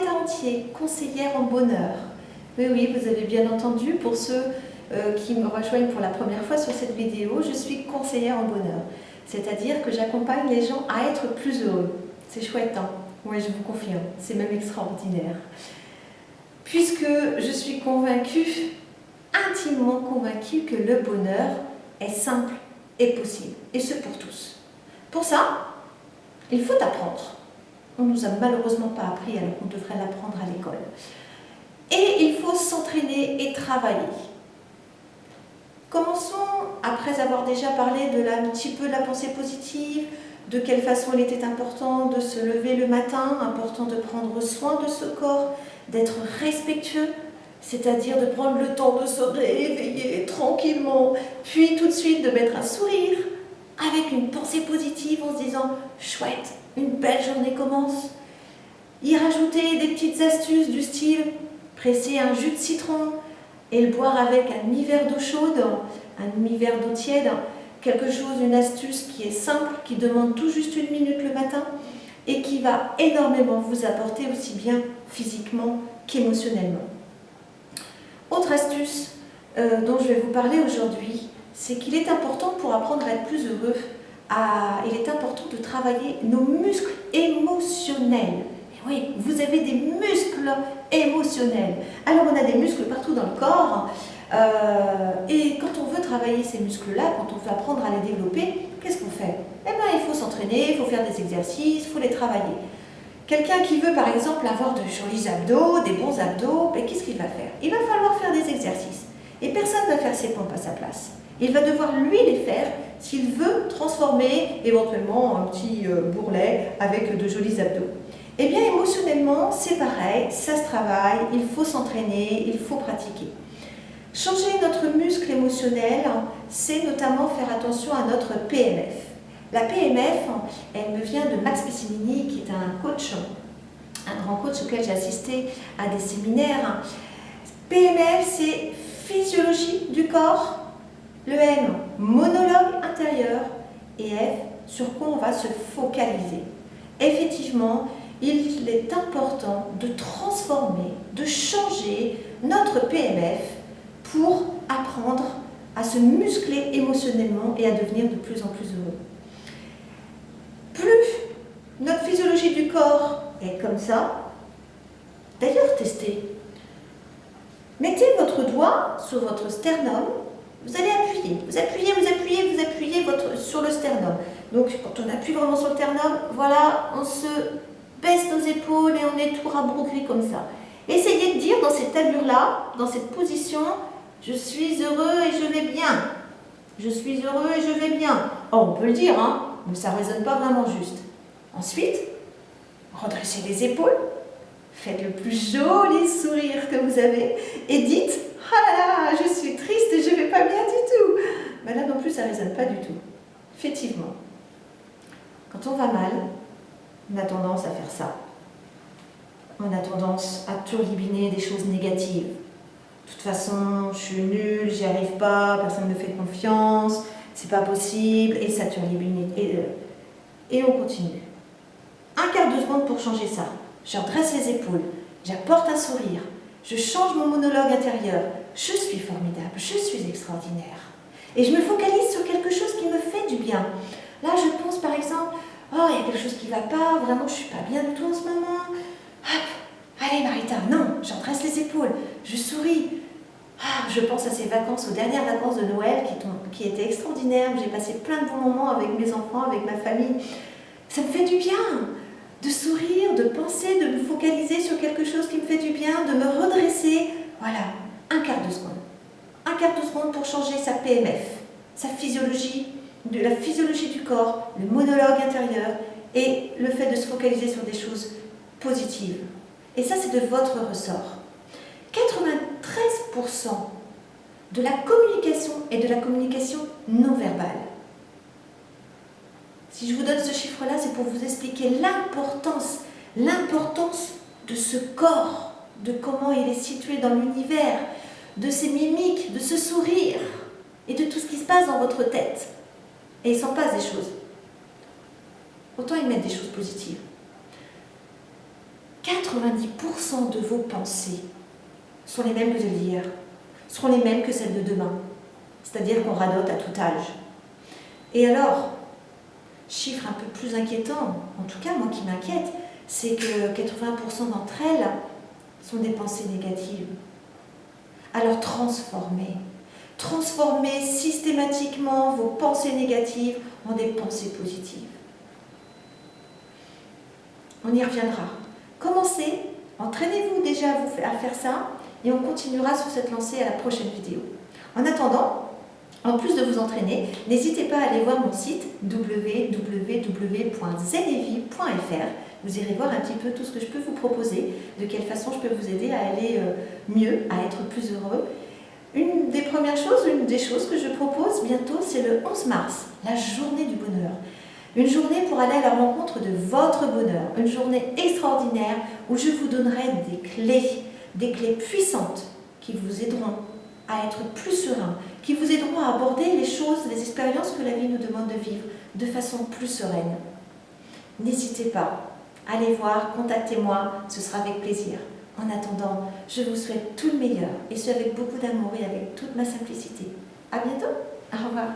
l'état entier, conseillère en bonheur. Oui, oui, vous avez bien entendu, pour ceux qui me rejoignent pour la première fois sur cette vidéo, je suis conseillère en bonheur. C'est-à-dire que j'accompagne les gens à être plus heureux. C'est chouette, hein? Oui, je vous confirme, c'est même extraordinaire. Puisque je suis convaincue, intimement convaincue, que le bonheur est simple et possible, et ce pour tous. Pour ça, il faut apprendre. On ne nous a malheureusement pas appris alors qu'on devrait l'apprendre à l'école. Et il faut s'entraîner et travailler. Commençons, après avoir déjà parlé un petit peu de la pensée positive, de quelle façon il était important de se lever le matin, important de prendre soin de ce corps, d'être respectueux, c'est-à-dire de prendre le temps de se réveiller tranquillement, puis tout de suite de mettre un sourire, avec une pensée positive en se disant « chouette, une belle journée commence ». Y rajouter des petites astuces du style presser un jus de citron et le boire avec un demi-verre d'eau chaude, un demi-verre d'eau tiède, quelque chose, une astuce qui est simple, qui demande tout juste 1 minute le matin et qui va énormément vous apporter aussi bien physiquement qu'émotionnellement. Autre astuce dont je vais vous parler aujourd'hui, c'est qu'il est important pour apprendre à être plus heureux, il est important de travailler nos muscles émotionnels. Et oui, vous avez des muscles émotionnels. Alors on a des muscles partout dans le corps et quand on veut travailler ces muscles-là, quand on veut apprendre à les développer, qu'est-ce qu'on fait? Eh bien, il faut s'entraîner, il faut faire des exercices, il faut les travailler. Quelqu'un qui veut par exemple avoir de jolis abdos, des bons abdos, ben, qu'est-ce qu'il va faire? Il va falloir faire des exercices. Et personne ne va faire ses pompes à sa place. Il va devoir lui les faire s'il veut transformer éventuellement un petit bourrelet avec de jolis abdos. Eh bien émotionnellement c'est pareil, ça se travaille, il faut s'entraîner, il faut pratiquer. Changer notre muscle émotionnel, c'est notamment faire attention à notre PMF. La PMF, elle me vient de Max Pessimini, qui est un coach, un grand coach auquel j'ai assisté à des séminaires. PMF, c'est physiologie du corps, le M, monologue intérieur, et F, sur quoi on va se focaliser. Effectivement, il est important de transformer, de changer notre PMF pour apprendre à se muscler émotionnellement et à devenir de plus en plus heureux. Plus notre physiologie du corps est comme ça, d'ailleurs testez. Mettez votre doigt sur votre sternum, vous allez appuyer, vous appuyez sur le sternum. Donc quand on appuie vraiment sur le sternum, voilà, on se baisse nos épaules et on est tout rabougri comme ça. Essayez de dire dans cette allure-là, dans cette position, je suis heureux et je vais bien. Je suis heureux et je vais bien. Oh, on peut le dire, hein, mais ça ne résonne pas vraiment juste. Ensuite, redressez les épaules, faites le plus joli sourire que vous avez et dites « Ah là là, je suis triste et je ne vais pas bien du tout ». Mais là non plus, ça ne résonne pas du tout. Effectivement, quand on va mal, on a tendance à faire ça. On a tendance à turbiner des choses négatives. De toute façon, je suis nulle, j'y arrive pas, personne ne me fait confiance, c'est pas possible, et ça turbine. Et on continue. Un quart de seconde pour changer ça. Je redresse les épaules, j'apporte un sourire, je change mon monologue intérieur. Je suis formidable, je suis extraordinaire. Et je me focalise sur quelque chose qui me fait du bien. Là, je pense par exemple, oh, il y a quelque chose qui ne va pas, vraiment, je ne suis pas bien du tout en ce moment. Hop, allez Marita, non, je redresse les épaules, je souris. Ah, je pense à ces vacances, aux dernières vacances de Noël qui étaient extraordinaires. J'ai passé plein de bons moments avec mes enfants, avec ma famille. Ça me fait du bien de sourire, de penser, de me focaliser sur quelque chose qui me fait du bien, de me redresser. Voilà, un quart de seconde. Un quart de seconde pour changer sa PMF, sa physiologie, la physiologie du corps, le monologue intérieur et le fait de se focaliser sur des choses positives. Et ça, c'est de votre ressort. 93% de la communication est de la communication non verbale. Si je vous donne ce chiffre-là, c'est pour vous expliquer l'importance de ce corps, de comment il est situé dans l'univers, de ses mimiques, de ce sourire et de tout ce qui se passe dans votre tête. Et il s'en passe des choses. Autant y mettre des choses positives. 93% 90% de vos pensées sont les mêmes que celles d'hier, seront les mêmes que celles de demain. C'est-à-dire qu'on radote à tout âge. Et alors, chiffre un peu plus inquiétant, en tout cas moi qui m'inquiète, c'est que 80% d'entre elles sont des pensées négatives. Alors transformez systématiquement vos pensées négatives en des pensées positives. On y reviendra. Commencez, entraînez-vous déjà à faire ça et on continuera sur cette lancée à la prochaine vidéo. En attendant, en plus de vous entraîner, n'hésitez pas à aller voir mon site www.zenevie.fr. Vous irez voir un petit peu tout ce que je peux vous proposer, de quelle façon je peux vous aider à aller mieux, à être plus heureux. Une des premières choses, une des choses que je propose bientôt, c'est le 11 mars, la journée du bonheur. Une journée pour aller à la rencontre de votre bonheur. Une journée extraordinaire où je vous donnerai des clés puissantes qui vous aideront à être plus serein, qui vous aideront à aborder les choses, les expériences que la vie nous demande de vivre de façon plus sereine. N'hésitez pas, allez voir, contactez-moi, ce sera avec plaisir. En attendant, je vous souhaite tout le meilleur, et ce avec beaucoup d'amour et avec toute ma simplicité. À bientôt, au revoir.